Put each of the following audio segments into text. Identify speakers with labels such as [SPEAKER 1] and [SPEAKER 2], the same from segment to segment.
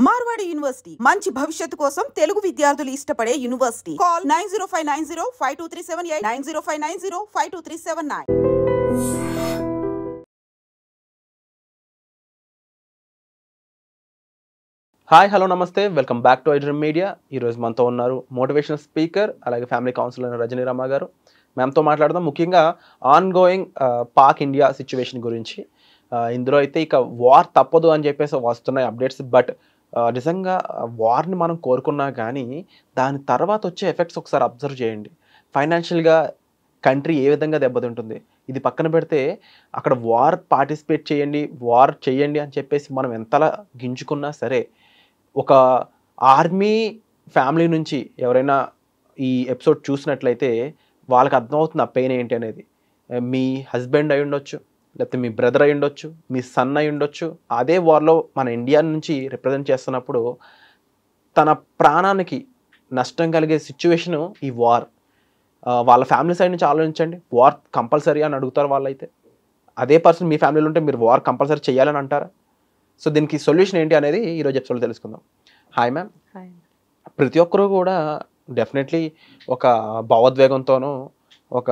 [SPEAKER 1] Marwadi university మంచి భవిష్యత్తు కోసం తెలుగు విద్యార్థులు ఇష్టపడే యూనివర్సిటీ. కాల్ 9059052378 9059052379.
[SPEAKER 2] హాయ్ హలో నమస్తే, welcome back to iDream media. ఈరోజు మనతో ఉన్నారు మోటివేషనల్ స్పీకర్ అలాగే ఫ్యామిలీ కౌన్సిలర్ రజనీ రామ గారు. మ్యామ్తో మాట్లాడదాం ముఖ్యంగా on going Pak India situation గురించి. ఇందులో అయితే ఇక వార్ తప్పదు అని చెప్పేసి వస్తున్నాయి అప్డేట్స్. బట్ నిజంగా వార్ని మనం కోరుకున్నా కానీ దాని తర్వాత వచ్చే ఎఫెక్ట్స్ ఒకసారి అబ్జర్వ్ చేయండి. ఫైనాన్షియల్గా కంట్రీ ఏ విధంగా దెబ్బతింటుంది. ఇది పక్కన పెడితే అక్కడ వార్ పార్టిసిపేట్ చేయండి అని చెప్పేసి మనం ఎంతలా గింజుకున్నా సరే, ఒక ఆర్మీ ఫ్యామిలీ నుంచి ఎవరైనా ఈ ఎపిసోడ్ చూసినట్లయితే వాళ్ళకి అర్థమవుతుంది ఆ పెయిన్ ఏంటి అనేది. మీ హస్బెండ్ అయి ఉండొచ్చు, లేకపోతే మీ బ్రదర్ అయి ఉండొచ్చు, మీ సన్ అయి ఉండొచ్చు. అదే వార్లో మన ఇండియా నుంచి రిప్రజెంట్ చేస్తున్నప్పుడు తన ప్రాణానికి నష్టం కలిగే సిచ్యువేషను ఈ వార్. వాళ్ళ ఫ్యామిలీ సైడ్ నుంచి ఆలోచించండి. వార్ కంపల్సరీ అని అడుగుతారు వాళ్ళైతే. అదే పర్సన్ మీ ఫ్యామిలీలో ఉంటే మీరు వార్ కంపల్సరీ చేయాలని అంటారా? సో దీనికి సొల్యూషన్ ఏంటి అనేది ఈరోజు ఎపిసోడ్లో తెలుసుకుందాం. Hi ma'am. ప్రతి ఒక్కరూ కూడా డెఫినెట్లీ ఒక భావోద్వేగంతోనూ ఒక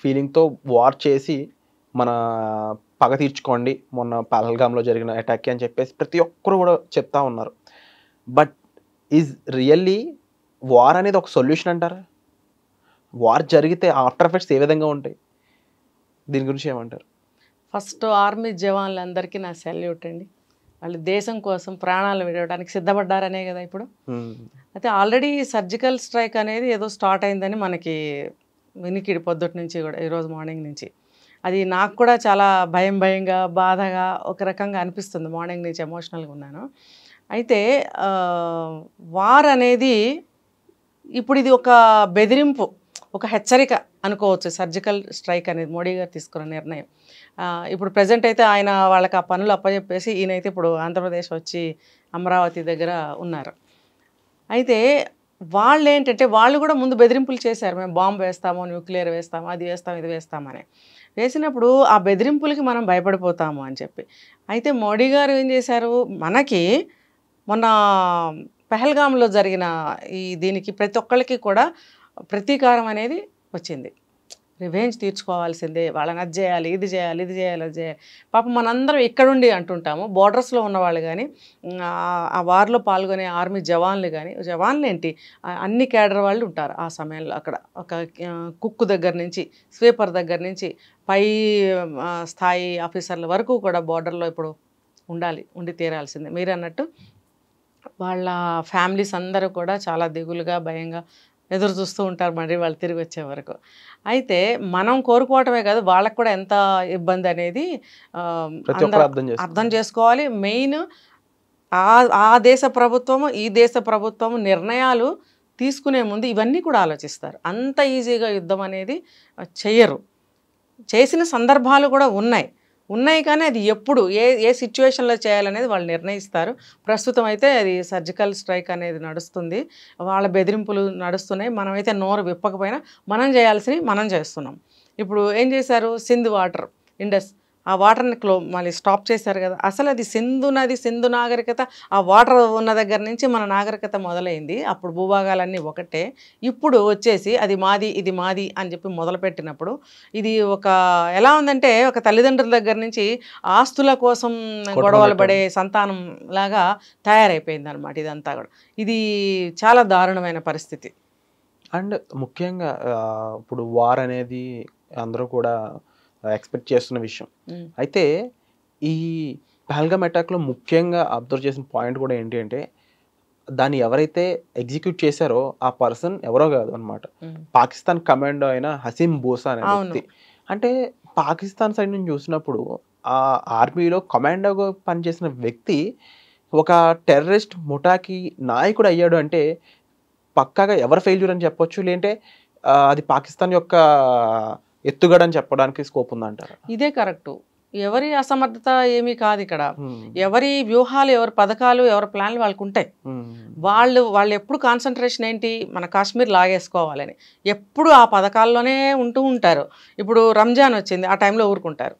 [SPEAKER 2] ఫీలింగ్తో వార్ చేసి మన పగ తీర్చుకోండి మొన్న పహల్గామ్లో జరిగిన అటాక్ అని చెప్పేసి ప్రతి ఒక్కరు కూడా చెప్తా ఉన్నారు. బట్ ఈజ్ రియల్లీ వార్ అనేది ఒక సొల్యూషన్ అంటారా? వార్ జరిగితే ఆఫ్టర్ ఎఫెక్ట్స్ ఏ విధంగా ఉంటాయి? దీని గురించి ఏమంటారు?
[SPEAKER 3] ఫస్ట్ ఆర్మీ జవాన్లందరికీ నా సెల్యూట్ అండి. వాళ్ళు దేశం కోసం ప్రాణాలు విడవడానికి సిద్ధపడ్డారనే కదా ఇప్పుడు. అయితే ఆల్రెడీ సర్జికల్ స్ట్రైక్ అనేది ఏదో స్టార్ట్ అయిందని మనకి వినికిడి పొద్దుటి నుంచి కూడా, ఈరోజు మార్నింగ్ నుంచి. అది నాకు కూడా చాలా భయంగా బాధగా ఒక రకంగా అనిపిస్తుంది. మార్నింగ్ నుంచి ఎమోషనల్గా ఉన్నాను. అయితే వార్ అనేది ఇప్పుడు ఇది ఒక బెదిరింపు, ఒక హెచ్చరిక అనుకోవచ్చు. సర్జికల్ స్ట్రైక్ అనేది మోడీ గారు తీసుకున్న నిర్ణయం. ఇప్పుడు ప్రజెంట్ అయితే ఆయన వాళ్ళకి ఆ పనులు అప్పచెప్పేసి ఈయనైతే ఇప్పుడు ఆంధ్రప్రదేశ్ వచ్చి అమరావతి దగ్గర ఉన్నారు. అయితే వాళ్ళు ఏంటంటే వాళ్ళు కూడా ముందు బెదిరింపులు చేశారు. మేము బాంబు వేస్తాము, న్యూక్లియర్ వేస్తాము, అది వేస్తాం, ఇది వేస్తామని. వేసినప్పుడు ఆ బెదిరింపులకి మనం భయపడిపోతాము అని చెప్పి. అయితే మోడీ గారు ఏం చేశారు, మనకి మొన్న పహల్గామ్లో జరిగిన దీనికి ప్రతి ఒక్కళ్ళకి కూడా ప్రతీకారం అనేది వచ్చింది. రివెంజ్ తీర్చుకోవాల్సిందే, వాళ్ళని అది చేయాలి, ఇది చేయాలి, అది చేయాలి. పాపం మనందరం ఇక్కడుండి అంటుంటాము, బోర్డర్స్లో ఉన్నవాళ్ళు కానీ, ఆ వార్లో పాల్గొనే ఆర్మీ జవాన్లు కానీ, జవాన్లు ఏంటి అన్ని క్యాడర్ వాళ్ళు ఉంటారు ఆ సమయంలో అక్కడ. ఒక కుక్కు దగ్గర నుంచి, స్వీపర్ దగ్గర నుంచి పై స్థాయి ఆఫీసర్ల వరకు కూడా బోర్డర్లో ఇప్పుడు ఉండి తీరాల్సిందే. మీరు అన్నట్టు వాళ్ళ ఫ్యామిలీస్ అందరూ కూడా చాలా దిగులుగా భయంగా ఎదురు చూస్తూ ఉంటారు మరి వాళ్ళు తిరిగి వచ్చే వరకు. అయితే మనం కోరుకోవటమే కాదు, వాళ్ళకు కూడా ఎంత ఇబ్బంది అనేది అర్థం చేసుకోవాలి. మెయిన్ ఆ దేశ ప్రభుత్వము ఈ దేశ ప్రభుత్వము నిర్ణయాలు తీసుకునే ముందు ఇవన్నీ కూడా ఆలోచిస్తారు. అంత ఈజీగా యుద్ధం అనేది చెయ్యరు. చేసిన సందర్భాలు కూడా ఉన్నాయి కానీ అది ఎప్పుడు ఏ సిచ్యువేషన్లో చేయాలనేది వాళ్ళు నిర్ణయిస్తారు. ప్రస్తుతం అయితే అది సర్జికల్ స్ట్రైక్ అనేది నడుస్తుంది, వాళ్ళ బెదిరింపులు నడుస్తున్నాయి. మనమైతే నోరు విప్పకపోయినా మనం చేయాల్సినవి మనం చేస్తున్నాం. ఇప్పుడు ఏం చేశారు, సింధు వాటర్ ఇండస్ ఆ వాటర్ని మళ్ళీ స్టాప్ చేశారు కదా. అసలు అది సింధు నాగరికత, ఆ వాటర్ ఉన్న దగ్గర నుంచి మన నాగరికత మొదలైంది. అప్పుడు భూభాగాలన్నీ ఒకటే. ఇప్పుడు వచ్చేసి అది మాది ఇది మాది అని చెప్పి మొదలుపెట్టినప్పుడు ఇది ఎలా ఉందంటే ఒక తల్లిదండ్రుల దగ్గర నుంచి ఆస్తుల కోసం గొడవలు పడే సంతానం లాగా తయారైపోయింది అనమాట ఇదంతా కూడా. ఇది చాలా దారుణమైన పరిస్థితి.
[SPEAKER 2] అండ్ ముఖ్యంగా ఇప్పుడు వార్ అనేది అందరూ కూడా ఎక్స్పెక్ట్ చేస్తున్న విషయం. అయితే ఈ పహల్గామ్ అటాక్లో ముఖ్యంగా అబ్జర్వ్ చేసిన పాయింట్ కూడా ఏంటి అంటే, దాన్ని ఎవరైతే ఎగ్జిక్యూట్ చేశారో ఆ పర్సన్ ఎవరో కాదు అనమాట, పాకిస్తాన్ కమాండో అయిన హసీం బూసా అనే వ్యక్తి. అంటే పాకిస్తాన్ సైడ్ నుంచి చూసినప్పుడు ఆ ఆర్మీలో కమాండోగా పనిచేసిన వ్యక్తి ఒక టెర్రరిస్ట్ ముఠాకి నాయకుడు అయ్యాడు అంటే పక్కాగా ఎవరు ఫెయిల్యూర్ అని చెప్పొచ్చు, లేదంటే అది పాకిస్తాన్ యొక్క ఎత్తుగడని చెప్పడానికి స్కోప్ ఉందంటారా?
[SPEAKER 3] ఇదే కరెక్టు. ఎవరి అసమర్థత ఏమీ కాదు ఇక్కడ. ఎవరి వ్యూహాలు, ఎవరి పథకాలు, ఎవరి ప్లాన్లు వాళ్ళకు ఉంటాయి. వాళ్ళు ఎప్పుడు కాన్సన్ట్రేషన్ ఏంటి, మన కాశ్మీర్ లాగేసుకోవాలని ఎప్పుడు ఆ పథకాల్లోనే ఉంటూ ఉంటారు. ఇప్పుడు రంజాన్ వచ్చింది, ఆ టైంలో ఊరుకుంటారు.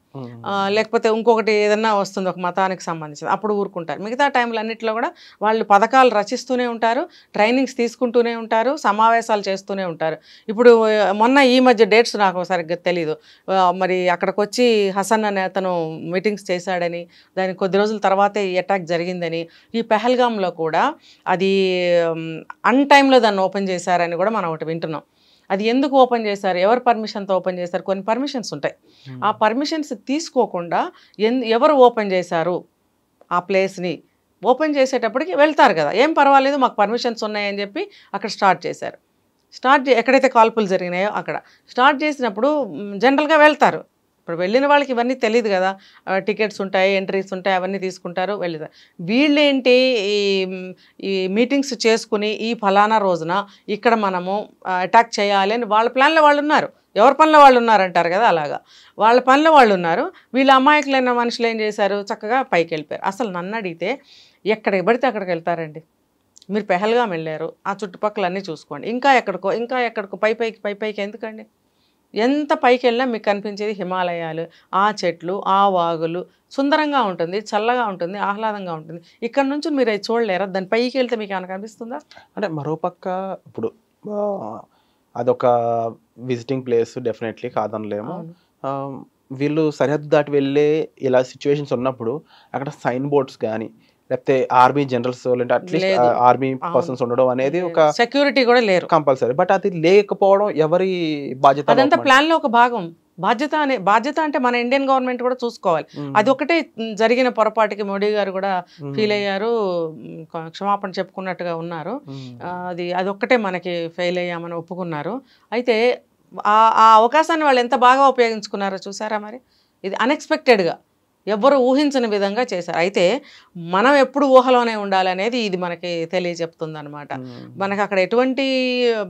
[SPEAKER 3] లేకపోతే ఇంకొకటి ఏదన్నా వస్తుంది ఒక మతానికి సంబంధించింది అప్పుడు ఊరుకుంటారు. మిగతా టైంలో అన్నింటిలో కూడా వాళ్ళు పథకాలు రచిస్తూనే ఉంటారు, ట్రైనింగ్స్ తీసుకుంటూనే ఉంటారు, సమావేశాలు చేస్తూనే ఉంటారు. ఇప్పుడు మొన్న ఈ మధ్య డేట్స్ నాకు సరిగ్గా తెలీదు, మరి అక్కడికి వచ్చి హసన్ అనే అతను మీటింగ్స్ చేశాడని, దానికి కొద్ది రోజుల తర్వాతే ఈ అటాక్ జరిగిందని, ఈ పెహల్గాంలో కూడా అది అన్ టైంలో దాన్ని ఓపెన్ చేశారని కూడా మనం ఒకటి వింటున్నాం. అది ఎందుకు ఓపెన్ చేశారు, ఎవరు పర్మిషన్తో ఓపెన్ చేశారు, కొన్ని పర్మిషన్స్ ఉంటాయి. ఆ పర్మిషన్స్ తీసుకోకుండా ఎవరు ఓపెన్ చేశారు ఆ ప్లేస్ని ఓపెన్ చేసేటప్పటికి వెళ్తారు కదా, ఏం పర్వాలేదు మాకు పర్మిషన్స్ ఉన్నాయని చెప్పి అక్కడ స్టార్ట్ చేశారు. ఎక్కడైతే కాల్పులు జరిగినాయో అక్కడ స్టార్ట్ చేసినప్పుడు జనరల్గా వెళ్తారు. ఇప్పుడు వెళ్ళిన వాళ్ళకి ఇవన్నీ తెలియదు కదా, టికెట్స్ ఉంటాయి, ఎంట్రీస్ ఉంటాయి, అవన్నీ తీసుకుంటారు వెళ్తారు. వీళ్ళేంటి ఈ మీటింగ్స్ చేసుకుని ఈ ఫలానా రోజున ఇక్కడ మనము అటాక్ చేయాలి అని వాళ్ళ ప్లాన్లో వాళ్ళు ఉన్నారు. ఎవరి పనిలో వాళ్ళు ఉన్నారంటారు కదా, అలాగా వాళ్ళ పనిలో వాళ్ళు ఉన్నారు. వీళ్ళ అమాయకులైన మనుషులు ఏం చేశారు, చక్కగా పైకి వెళ్ళిపోయారు. అసలు నన్ను అడిగితే ఎక్కడికి పడితే అక్కడికి వెళ్తారండి. మీరు పెహల్గాం వెళ్ళారు, ఆ చుట్టుపక్కల అన్నీ చూసుకోండి, ఇంకా ఎక్కడికో పైకి ఎందుకండి? ఎంత పైకి వెళ్ళినా మీకు కనిపించేది హిమాలయాలు, ఆ చెట్లు, ఆ వాగులు, సుందరంగా ఉంటుంది, చల్లగా ఉంటుంది, ఆహ్లాదంగా ఉంటుంది. ఇక్కడ నుంచి మీరు అది చూడలేరా? దాని పైకి వెళ్తే మీకు ఏమైనా కనిపిస్తుందా?
[SPEAKER 2] అంటే మరోపక్క ఇప్పుడు అదొక విజిటింగ్ ప్లేస్, డెఫినెట్లీ కాదనలేము. వీళ్ళు సరిహద్దు దాటి వెళ్ళే ఇలా సిచ్యువేషన్స్ ఉన్నప్పుడు అక్కడ సైన్ బోర్డ్స్ కానీ లేకపోతే ఆర్మీ జనరల్స్ లేదంటే అట్లీస్ట్ ఆర్మీ పర్సన్స్ ఉండడం అనేది ఒక
[SPEAKER 3] సెక్యూరిటీ కూడా లేరు
[SPEAKER 2] కంపల్సరీ. బట్ అది లేకపోవడం ఎవరి బాధ్యత?
[SPEAKER 3] అదంతా ప్లాన్ లో ఒక భాగం. బాధ్యత అంటే మన ఇండియన్ గవర్నమెంట్ కూడా చూసుకోవాలి. అది ఒకటే జరిగిన పొరపాటుకి మోడీ గారు కూడా ఫీల్ అయ్యారు, క్షమాపణ చెప్పుకున్నట్టుగా ఉన్నారు. అది ఒక్కటే మనకి ఫెయిల్ అయ్యామని ఒప్పుకున్నారు. అయితే ఆ అవకాశాన్ని వాళ్ళు ఎంత బాగా ఉపయోగించుకున్నారో చూసారా? మరి ఇది అన్ఎక్స్పెక్టెడ్గా ఎవ్వరు ఊహించని విధంగా చేశారు. అయితే మనం ఎప్పుడు ఊహలోనే ఉండాలనేది ఇది మనకి తెలియజెప్తుంది అనమాట. మనకు అక్కడ ఎటువంటి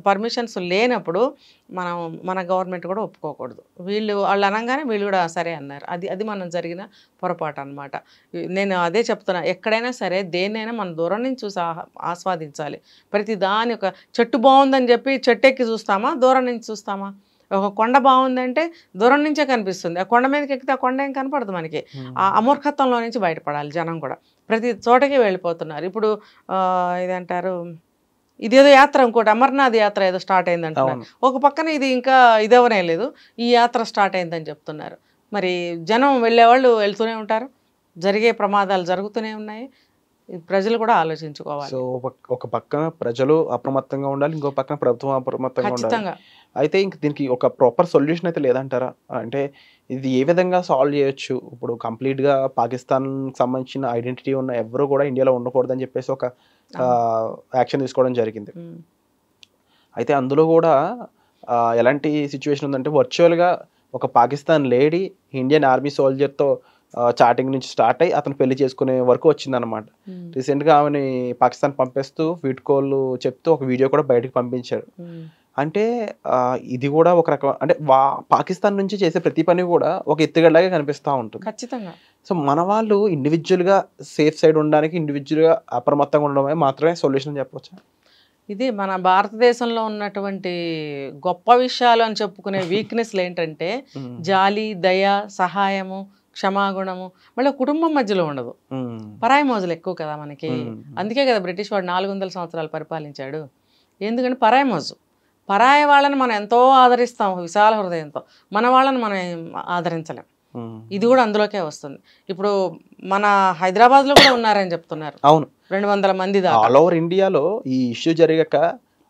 [SPEAKER 3] పర్మిషన్స్ లేనప్పుడు మన గవర్నమెంట్ కూడా ఒప్పుకోకూడదు. వాళ్ళు అనగానే వీళ్ళు కూడా సరే అన్నారు. అది మనం జరిగిన పొరపాటు అనమాట. నేను అదే చెప్తున్నా, ఎక్కడైనా సరే దేన్నైనా మనం దూరం నుంచి చూసి ఆస్వాదించాలి. ప్రతి దాని ఒక చెట్టు బాగుందని చెప్పి చెట్టు ఎక్కి చూస్తామా, దూరం నుంచి చూస్తామా? ఒక కొండ బాగుందంటే దూరం నుంచే కనిపిస్తుంది, ఆ కొండ మీదకి ఎక్కితే ఆ కొండ ఏం కనపడదు మనకి. ఆ అమూర్ఖత్వంలో నుంచి బయటపడాలి. జనం కూడా ప్రతి చోటకి వెళ్ళిపోతున్నారు. ఇప్పుడు ఇదంటారు, ఇదేదో యాత్ర, ఇంకోటి అమర్నాథ్ యాత్ర ఏదో స్టార్ట్ అయిందంటున్నారు. ఒక పక్కన ఇది ఇంకా ఇదవనే లేదు, ఈ యాత్ర స్టార్ట్ అయిందని చెప్తున్నారు. మరి జనం వెళ్ళేవాళ్ళు వెళ్తూనే ఉంటారు, జరిగే ప్రమాదాలు జరుగుతూనే ఉన్నాయి. ప్రజలు కూడా ఆలోచించుకోవాలి.
[SPEAKER 2] సో ఒక పక్కన ప్రజలు అప్రమత్తంగా ఉండాలి, ఇంకో పక్కన ప్రభుత్వం అప్రమత్తంగా ఉండాలి. అయితే ఇంక దీనికి ఒక ప్రాపర్ సొల్యూషన్ అయితే లేదంటారా? అంటే ఇది ఏ విధంగా సాల్వ్ చేయొచ్చు? ఇప్పుడు కంప్లీట్గా పాకిస్తాన్ సంబంధించిన ఐడెంటిటీ ఉన్న ఎవరు కూడా ఇండియాలో ఉండకూడదని చెప్పేసి ఒక యాక్షన్ తీసుకోవడం జరిగింది. అయితే అందులో కూడా ఎలాంటి సిచ్యువేషన్ ఉందంటే, వర్చువల్గా ఒక పాకిస్తాన్ లేడీ ఇండియన్ ఆర్మీ సోల్జర్తో చాటింగ్ నుంచి స్టార్ట్ అయ్యి అతను పెళ్లి చేసుకునే వరకు వచ్చిందనమాట. రీసెంట్గా ఆమెని పాకిస్తాన్ పంపేస్తూ వీడ్కోలు చెప్తూ ఒక వీడియో కూడా బయటకు పంపించాడు. అంటే ఇది కూడా ఒక రకం, అంటే పాకిస్తాన్ నుంచి చేసే ప్రతి పని కూడా ఒక ఎత్తుగడలాగే కనిపిస్తూ ఉంటుంది.
[SPEAKER 3] ఖచ్చితంగా.
[SPEAKER 2] సో మన వాళ్ళు ఇండివిజువల్గా సేఫ్ సైడ్ ఉండడానికి ఇండివిజువల్గా అప్రమత్తంగా ఉండడమే మాత్రమే సొల్యూషన్ అని చెప్పొచ్చు.
[SPEAKER 3] ఇది మన భారతదేశంలో ఉన్నటువంటి గొప్ప విషయాలు అని చెప్పుకునే వీక్నెస్లు ఏంటంటే జాలి, దయ, సహాయము, క్షమాగుణము, మళ్ళీ కుటుంబం మధ్యలో ఉండదు. పరాయి మోజులు ఎక్కువ కదా మనకి. అందుకే కదా బ్రిటిష్ వాడు 400 సంవత్సరాలు పరిపాలించాడు. ఎందుకంటే పరాయి మోజు. పరాయి వాళ్ళని మనం ఎంతో ఆదరిస్తాం విశాల హృదయంతో, మన వాళ్ళని మనం ఆదరించలేం. ఇది కూడా అందులోకే వస్తుంది. ఇప్పుడు మన హైదరాబాద్లో కూడా ఉన్నారని చెప్తున్నారు.
[SPEAKER 2] అవును,
[SPEAKER 3] 200 మంది దాకా.
[SPEAKER 2] ఆల్ ఓవర్ ఇండియాలో ఈ ఇష్యూ జరిగాక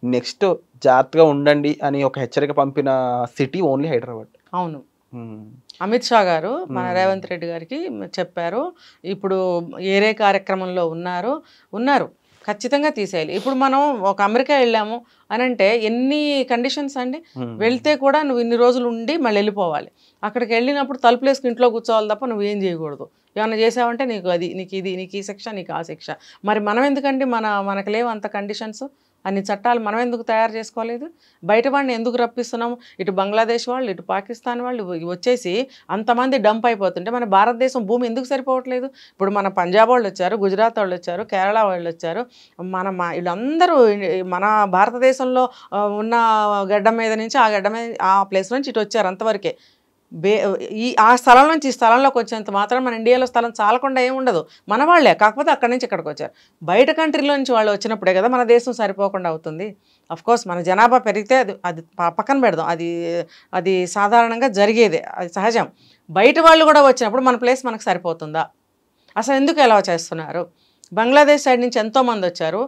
[SPEAKER 2] నెక్స్ట్ జాగ్రత్తగా ఉండండి అని ఒక హెచ్చరిక పంపిన సిటీ ఓన్లీ హైదరాబాద్.
[SPEAKER 3] అవును, అమిత్ షా గారు మన రేవంత్ రెడ్డి గారికి చెప్పారు, ఇప్పుడు ఏరే కార్యక్రమంలో ఉన్నారు ఖచ్చితంగా తీసేయాలి. ఇప్పుడు మనం ఒక అమెరికా వెళ్ళాము అని అంటే ఎన్ని కండిషన్స్ అండి. వెళ్తే కూడా నువ్వు ఇన్ని రోజులు ఉండి మళ్ళీ వెళ్ళిపోవాలి. అక్కడికి వెళ్ళినప్పుడు తలుపులు వేసుకుని ఇంట్లో కూర్చోవాలి తప్ప నువ్వు ఏం చేయకూడదు. ఏమైనా చేసావంటే నీకు ఈ శిక్ష, నీకు ఆ శిక్ష. మరి మనం ఎందుకండి మనకు లేవు అంత కండిషన్స్, అన్ని చట్టాలు మనం ఎందుకు తయారు చేసుకోలేదు? బయట వాడిని ఎందుకు రప్పిస్తున్నాము? ఇటు బంగ్లాదేశ్ వాళ్ళు, ఇటు పాకిస్తాన్ వాళ్ళు వచ్చేసి అంతమంది డంప్ అయిపోతుంటే మన భారతదేశం భూమి ఎందుకు సరిపోవట్లేదు? ఇప్పుడు మన పంజాబ్ వాళ్ళు వచ్చారు, గుజరాత్ వాళ్ళు వచ్చారు, కేరళ వాళ్ళు వచ్చారు, వీళ్ళందరూ మన భారతదేశంలో ఉన్న గడ్డ మీద నుంచి ఆ ప్లేస్ నుంచి ఇటు వచ్చారు అంతవరకే. ఆ స్థలం నుంచి ఈ స్థలంలోకి వచ్చేంత మాత్రం మన ఇండియాలో స్థలం చాలకుండా ఏమి ఉండదు, మన వాళ్ళే, కాకపోతే అక్కడి నుంచి ఇక్కడికి వచ్చారు. బయట కంట్రీలో నుంచి వాళ్ళు వచ్చినప్పుడే కదా మన దేశం సరిపోకుండా అవుతుంది. కోర్స్ మన జనాభా పెరిగితే అది అది పక్కన పెడదాం, అది సాధారణంగా జరిగేదే, అది సహజం. బయట వాళ్ళు కూడా వచ్చినప్పుడు మన ప్లేస్ మనకు సరిపోతుందా? అసలు ఎందుకు ఎలా చేస్తున్నారు? బంగ్లాదేశ్ సైడ్ నుంచి ఎంతోమంది వచ్చారు,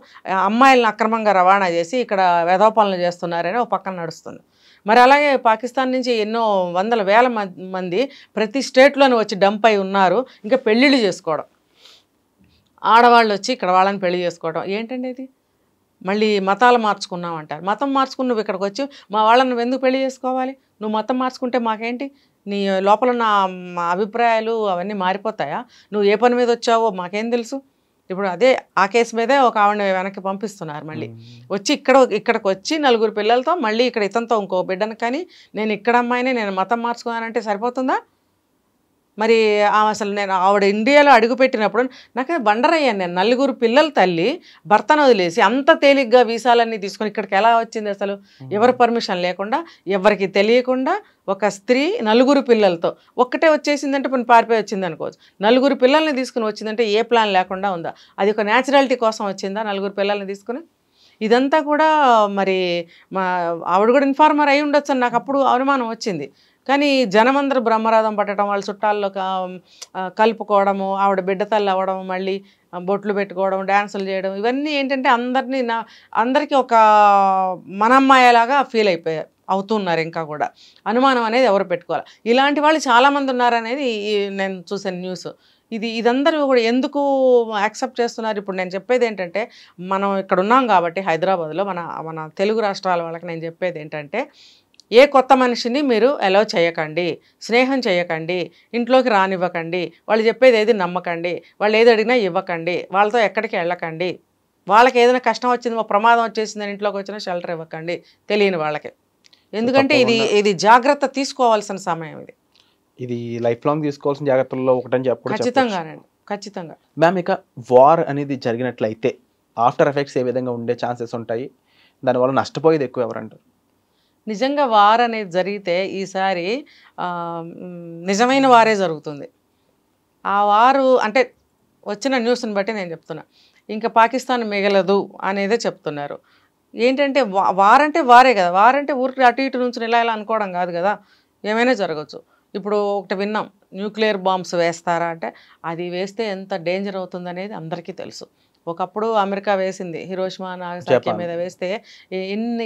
[SPEAKER 3] అమ్మాయిలను అక్రమంగా రవాణా చేసి ఇక్కడ వెధోపనలు చేస్తున్నారని ఒక పక్కన నడుస్తుంది. మరి అలాగే పాకిస్తాన్ నుంచి ఎన్నో వందల వేల మంది ప్రతి స్టేట్లోనే వచ్చి డంప్ అయి ఉన్నారు. ఇంకా పెళ్ళిళ్ళు చేసుకోవడం, ఆడవాళ్ళు వచ్చి ఇక్కడ వాళ్ళని పెళ్లి చేసుకోవడం ఏంటండి ఇది? మళ్ళీ మతాలు మార్చుకున్నావు అంటారు. మతం మార్చుకుని నువ్వు ఇక్కడికి వచ్చి మా వాళ్ళని నువ్వు ఎందుకు పెళ్లి చేసుకోవాలి? నువ్వు మతం మార్చుకుంటే మాకేంటి? నీ లోపల ఉన్న అభిప్రాయాలు అవన్నీ మారిపోతాయా? నువ్వు ఏ పని మీద వచ్చావో మాకేం తెలుసు? ఇప్పుడు అదే ఆ కేసు మీదే ఒక ఆవిడ వెనక్కి పంపిస్తున్నారు. మళ్ళీ వచ్చి ఇక్కడికి వచ్చి 4 పిల్లలతో మళ్ళీ ఇక్కడ ఇతనితో ఇంకో బిడ్డను కానీ నేను ఇక్కడ అమ్మాయిని నేను మతం మార్చుకున్నానంటే సరిపోతుందా? మరి అసలు నేను ఆవిడ ఇండియాలో అడుగుపెట్టినప్పుడు నాకు బండరయ్యాను. నేను 4 పిల్లల తల్లి భర్తను వదిలేసి అంత తేలిగ్గా వీసాలన్నీ తీసుకొని ఇక్కడికి ఎలా వచ్చింది? అసలు ఎవరి పర్మిషన్ లేకుండా, ఎవరికి తెలియకుండా ఒక స్త్రీ 4 పిల్లలతో ఒక్కటే వచ్చేసిందంటే పని పారిపోయి వచ్చింది అనుకోవచ్చు. 4 పిల్లల్ని తీసుకుని వచ్చిందంటే ఏ ప్లాన్ లేకుండా ఉందా? అది ఒక న్యాచురాలిటీ కోసం వచ్చిందా 4 పిల్లల్ని తీసుకుని? ఇదంతా కూడా మరి ఆవిడ కూడా ఇన్ఫార్మర్ అయి ఉండొచ్చు అని నాకు అప్పుడు అనుమానం వచ్చింది. కానీ జనమందరూ బ్రహ్మరథం పట్టడం, వాళ్ళ చుట్టాల్లో కలుపుకోవడము, ఆవిడ బిడ్డ తల్లి అవ్వడం, మళ్ళీ బొట్లు పెట్టుకోవడం, డ్యాన్సులు చేయడం, ఇవన్నీ ఏంటంటే అందరికీ ఒక మనమ్మాయేలాగా ఫీల్ అవుతున్నారు. ఇంకా కూడా అనుమానం అనేది ఎవరు పెట్టుకోవాలి? ఇలాంటి వాళ్ళు చాలామంది ఉన్నారనేది నేను చూసిన న్యూస్. ఇదందరూ కూడా ఎందుకు యాక్సెప్ట్ చేస్తున్నారు? ఇప్పుడు నేను చెప్పేది ఏంటంటే, మనం ఇక్కడ ఉన్నాం కాబట్టి హైదరాబాద్లో మన తెలుగు రాష్ట్రాల వాళ్ళకి నేను చెప్పేది ఏంటంటే, ఏ కొత్త మనిషిని మీరు అలౌ చేయకండి, స్నేహం చేయకండి, ఇంట్లోకి రానివ్వకండి, వాళ్ళు చెప్పేది ఏది నమ్మకండి, వాళ్ళు ఏది అడిగినా ఇవ్వకండి, వాళ్ళతో ఎక్కడికి వెళ్ళకండి, వాళ్ళకి ఏదైనా కష్టం వచ్చింది, ప్రమాదం వచ్చేసిందని ఇంట్లోకి వచ్చినా షెల్టర్ ఇవ్వకండి తెలియని వాళ్ళకి. ఎందుకంటే ఇది జాగ్రత్త తీసుకోవాల్సిన సమయం.
[SPEAKER 2] ఇది లైఫ్ లాంగ్ తీసుకోవాల్సిన జాగ్రత్తల్లో ఒకటని చెప్పడం
[SPEAKER 3] ఖచ్చితంగానండి, ఖచ్చితంగా.
[SPEAKER 2] మ్యామ్, ఇక వార్ అనేది జరిగినట్లయితే ఆఫ్టర్ ఎఫెక్ట్స్ ఏ విధంగా ఉండే ఛాన్సెస్ ఉంటాయి? దానివల్ల నష్టపోయేది ఎక్కువ ఎవరంటారు?
[SPEAKER 3] నిజంగా వార్ అనేది జరిగితే ఈసారి నిజమైన వారే జరుగుతుంది. ఆ వారు అంటే వచ్చిన న్యూస్ని బట్టి నేను చెప్తున్నా, ఇంకా పాకిస్తాన్ మిగలదు అనేదే చెప్తున్నారు. ఏంటంటే వార్ అంటే వారే కదా, వార్ అంటే ఊరికి అటు ఇటు నుంచి ఇలా అనుకోవడం కాదు కదా, ఏమైనా జరగచ్చు. ఇప్పుడు ఒకటి విన్నాం, న్యూక్లియర్ బాంబ్స్ వేస్తారా అంటే, అది వేస్తే ఎంత డేంజర్ అవుతుందనేది అందరికీ తెలుసు. ఒకప్పుడు అమెరికా వేసింది, హిరోషిమా నాగసాకి మీద వేస్తే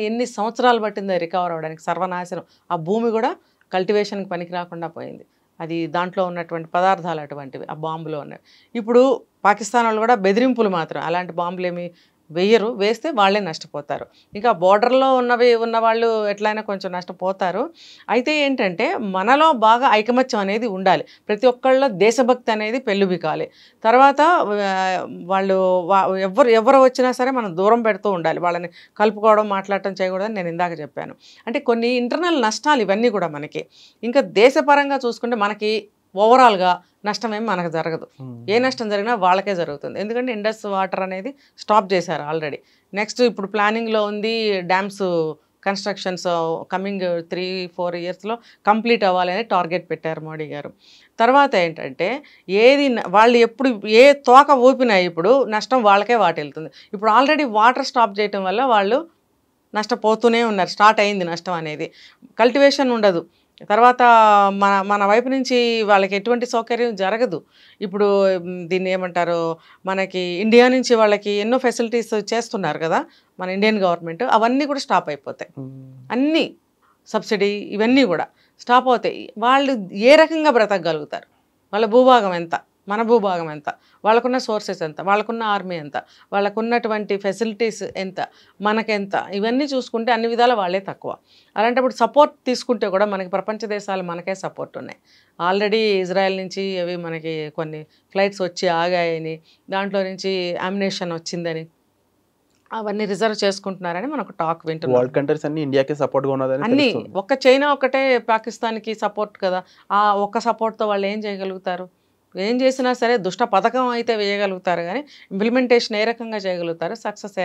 [SPEAKER 3] ఎన్ని సంవత్సరాలు పట్టిందో రికవర్ అవ్వడానికి, సర్వనాశనం. ఆ భూమి కూడా కల్టివేషన్కి పనికి రాకుండా పోయింది. అది దాంట్లో ఉన్నటువంటి పదార్థాలు అటువంటివి, ఆ బాంబులో ఉన్నవి. ఇప్పుడు పాకిస్తాన్ వాళ్ళు కూడా బెదిరింపులు మాత్రం, అలాంటి బాంబులు ఏమి వేయరు, వేస్తే వాళ్ళే నష్టపోతారు. ఇంకా బోర్డర్లో ఉన్న వాళ్ళు ఎట్లయినా కొంచెం నష్టపోతారు. అయితే ఏంటంటే మనలో బాగా ఐకమత్యం అనేది ఉండాలి, ప్రతి ఒక్కళ్ళలో దేశభక్తి అనేది పెళ్ళుబికాలి. తర్వాత వాళ్ళు ఎవరు వచ్చినా సరే మనం దూరం పెడుతూ ఉండాలి, వాళ్ళని కలుపుకోవడం, మాట్లాడటం చేయకూడదని నేను ఇందాక చెప్పాను. అంటే కొన్ని ఇంటర్నల్ నష్టాలు ఇవన్నీ కూడా మనకి. ఇంకా దేశపరంగా చూసుకుంటే మనకి ఓవరాల్గా నష్టం ఏమి మనకు జరగదు. ఏ నష్టం జరిగినా వాళ్ళకే జరుగుతుంది. ఎందుకంటే ఇండస్ వాటర్ అనేది స్టాప్ చేశారు ఆల్రెడీ. నెక్స్ట్ ఇప్పుడు ప్లానింగ్లో ఉంది, డ్యామ్స్ కన్స్ట్రక్షన్స్ కమింగ్ 3-4 ఇయర్స్లో కంప్లీట్ అవ్వాలని టార్గెట్ పెట్టారు మోడీ గారు. తర్వాత ఏంటంటే వాళ్ళు ఎప్పుడు ఏ తోక ఊపినా ఇప్పుడు నష్టం వాళ్ళకే వాటిల్తుంది. ఇప్పుడు ఆల్రెడీ వాటర్ స్టాప్ చేయటం వల్ల వాళ్ళు నష్టపోతూనే ఉన్నారు, స్టార్ట్ అయింది నష్టం అనేది. కల్టివేషన్ ఉండదు, తర్వాత మన వైపు నుంచి వాళ్ళకి ఎటువంటి సౌకర్యం జరగదు. ఇప్పుడు దీన్ని ఏమంటారు, మనకి ఇండియా నుంచి వాళ్ళకి ఎన్నో ఫెసిలిటీస్ చేస్తున్నారు కదా మన ఇండియన్ గవర్నమెంట్, అవన్నీ కూడా స్టాప్ అయిపోతాయి. అన్నీ సబ్సిడీ ఇవన్నీ కూడా స్టాప్ అవుతాయి. వాళ్ళు ఏ రకంగా బ్రతకగలుగుతారు? వాళ్ళ భూభాగం ఎంత, మన భూభాగం ఎంత, వాళ్ళకున్న సోర్సెస్ ఎంత, వాళ్ళకున్న ఆర్మీ ఎంత, వాళ్ళకున్నటువంటి ఫెసిలిటీస్ ఎంత, మనకెంత, ఇవన్నీ చూసుకుంటే అన్ని విధాలు వాళ్ళే తక్కువ. అలాంటప్పుడు సపోర్ట్ తీసుకుంటే కూడా మనకి ప్రపంచ దేశాలు మనకే సపోర్ట్ ఉన్నాయి. ఆల్రెడీ ఇజ్రాయెల్ నుంచి అవి మనకి కొన్ని ఫ్లైట్స్ వచ్చి ఆగాయని, దాంట్లో నుంచి అమ్యునిషన్ వచ్చిందని, అవన్నీ రిజర్వ్ చేసుకుంటున్నారని మనకు టాక్ వింటున్నాం.
[SPEAKER 2] వరల్డ్ కంట్రీస్ అన్ని ఇండియాకి సపోర్ట్గా ఉన్నదని
[SPEAKER 3] అన్నీ ఒక్క చైనా ఒకటే పాకిస్తాన్కి సపోర్ట్ కదా, ఆ ఒక్క సపోర్ట్తో వాళ్ళు ఏం చేయగలుగుతారు? ఏం చేసినా సరే దుష్ట పథకం అయితే వేయగలుగుతారు, కానీ ఇంప్లిమెంటేషన్ ఏ రకంగా చేయగలుగుతారు, సక్సెస్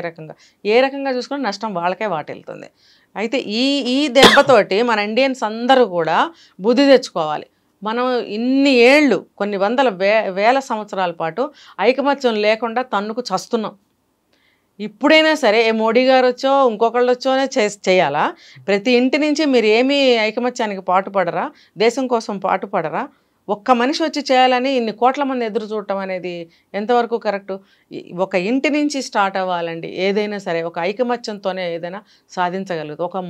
[SPEAKER 3] ఏ రకంగా చూసుకుని నష్టం వాళ్ళకే వాటిల్తుంది. అయితే ఈ దెబ్బతోటి మన ఇండియన్స్ అందరూ కూడా బుద్ధి తెచ్చుకోవాలి. మనం ఇన్ని ఏళ్ళు, కొన్ని వందల వేల సంవత్సరాల పాటు ఐకమత్యం లేకుండా తన్నుకు చస్తున్నాం. ఇప్పుడైనా సరే మోడీ గారు వచ్చో ఇంకొకళ్ళు వచ్చోనే చేయాలా? ప్రతి ఇంటి నుంచి మీరు ఏమీ ఐకమత్యానికి పాటుపడరా, దేశం కోసం పాటుపడరా? ఒక్క మనిషి వచ్చి చేయాలని ఇన్ని కోట్ల మంది ఎదురు చూడటం అనేది ఎంతవరకు కరెక్టు? ఒక ఇంటి నుంచి స్టార్ట్ అవ్వాలండి ఏదైనా సరే. ఒక ఐకమత్యంతోనే ఏదైనా సాధించగలుగుతాం.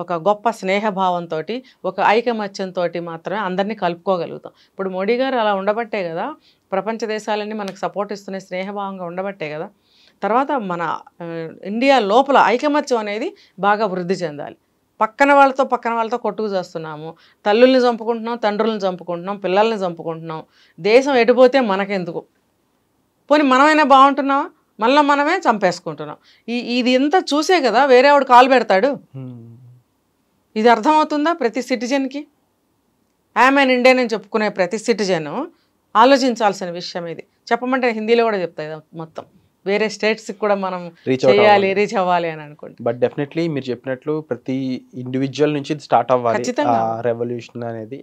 [SPEAKER 3] ఒక గొప్ప స్నేహభావంతో, ఒక ఐకమత్యంతో మాత్రమే అందరినీ కలుపుకోగలుగుతాం. ఇప్పుడు మోడీ గారు అలా ఉండబట్టే కదా ప్రపంచ దేశాలన్నీ మనకు సపోర్ట్ ఇస్తున్నాయి, స్నేహభావంగా ఉండబట్టే కదా. తర్వాత మన ఇండియా లోపల ఐకమత్యం అనేది బాగా వృద్ధి చెందాలి. పక్కన వాళ్ళతో కొట్టుకు చేస్తున్నాము, తల్లుల్ని చంపుకుంటున్నాం, తండ్రులను చంపుకుంటున్నాం, పిల్లల్ని చంపుకుంటున్నాం. దేశం ఎటుపోతే మనకెందుకు? పోనీ మనమైనా బాగుంటున్నావా? మనమే చంపేసుకుంటున్నాం. ఇది ఎంత చూసే కదా వేరే వాడు కాలు పెడతాడు. ఇది అర్థమవుతుందా ప్రతి సిటిజన్కి? ఐఎమ్ ఎన్ ఇండియన్ అని చెప్పుకునే ప్రతి సిటిజన్ ఆలోచించాల్సిన విషయం ఇది. చెప్పమంటే హిందీలో కూడా చెప్తాయి మొత్తం. వేరే స్టేట్స్కి కూడా మనం చేయాలి, రీచ్ అవ్వాలి అని అనుకోండి.
[SPEAKER 2] బట్ డెఫినెట్లీ మీరు చెప్పినట్లు ప్రతి ఇండివిజువల్ నుంచి స్టార్ట్ అవ్వాలి రెవల్యూషన్ అనేది.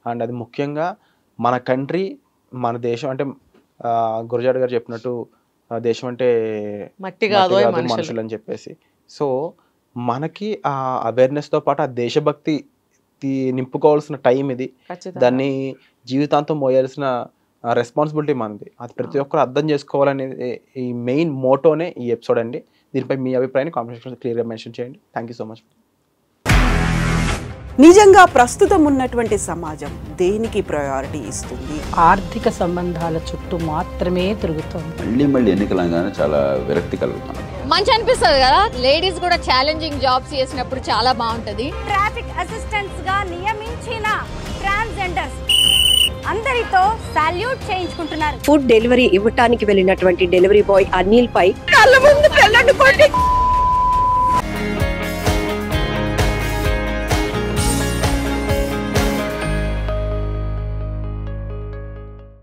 [SPEAKER 2] అండ్ అది ముఖ్యంగా మన కంట్రీ, మన దేశం అంటే గురజాడ గారు చెప్పినట్టు దేశం అంటే
[SPEAKER 3] మట్టి కాదు
[SPEAKER 2] మనుషులు అని చెప్పేసి. సో మనకి ఆ అవేర్నెస్తో పాటు ఆ దేశభక్తి నింపుకోవాల్సిన టైం ఇది. దాన్ని జీవితాంతం మోయాల్సిన రెస్పాన్సిబిలిటీ మనది. అది ప్రతి ఒక్కరు అర్థం చేసుకోవాలనేది ఈ మెయిన్ మోటోనే ఈ ఎపిసోడ్ అండి. దీనిపై మీ అభిప్రాయాన్ని కామెంట్ సెక్షన్లో క్లియర్గా మెన్షన్ చేయండి. Thank you so much.
[SPEAKER 1] నిజంగా ప్రస్తుతం ఉన్నటువంటి సమాజం దేనికి ప్రయారిటీ ఇస్తుంది?
[SPEAKER 4] ఆర్థిక సంబంధాల చుట్టూ మాత్రమే తిరుగుతుంది.
[SPEAKER 5] మళ్ళీ ఎన్నికలంగానే చాలా విరక్తి కలుగుతాం.
[SPEAKER 6] మంచి అనిపిస్తుంది కదా, లేడీస్ కూడా ఛాలెంజింగ్ జాబ్స్ చేసినప్పుడు చాలా బాగుంటది.
[SPEAKER 7] ట్రాఫిక్ అసిస్టెంట్స్ గా నియమించిన ట్రాన్స్జెండర్స్ అందరితో సాల్యూట్ చేయించుకుంటున్నారు.
[SPEAKER 8] ఫుడ్ డెలివరీ ఇవ్వటానికి వెళ్ళినటువంటి డెలివరీ బాయ్ అనిల్ పై
[SPEAKER 7] కళ్ళ ముందు